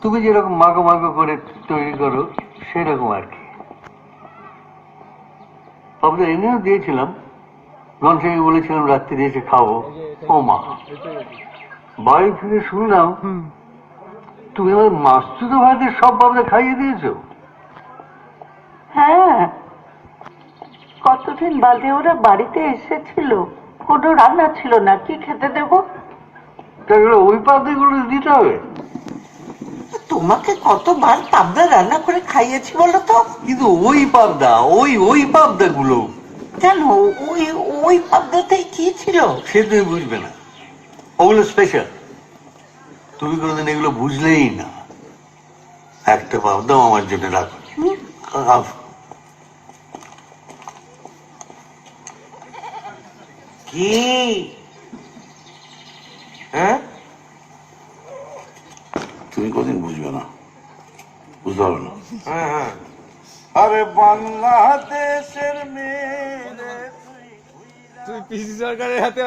তুমি যেরকম মাগো মাগো করে তৈরি করো সেরকম আর কি। আপনার এনেও দিয়েছিলাম, রনসাইকে বলেছিলাম রাত্রি এসে খাবো। ও মা, বাড়ি ফিরে শুনলাম তুমি আমার মাসতুতো ভাইদের সব বাবদা খাইয়ে দিয়েছো। হ্যাঁ, কতদিন বাদে ওরা বাড়িতে এসেছিল, কোনো রান্না ছিল না, কি খেতে দেব? তাহলে ওই পাবদাগুলো দিতে হবে। তোমাকে কতবার পাবদা রান্না করে খাইয়েছি বলো তো? কিন্তু ওই পাবদা, ওই পাবদাগুলো কেন, ওই ওই পাবদাতে কি ছিল? সে তুমি বুঝবে না, ওগুলো স্পেশাল। তুমি কোনোদিন এগুলো বুঝলেই না। একটা পাবদাও আমার জন্য রাখো। কি হ্যাঁ, তুমি কোনদিন বুঝবে না, বুঝতে পারবে না। হ্যাঁ হ্যাঁ, আরে বাংলাদেশের মেয়ে তুই পিসি সরকারের হাতে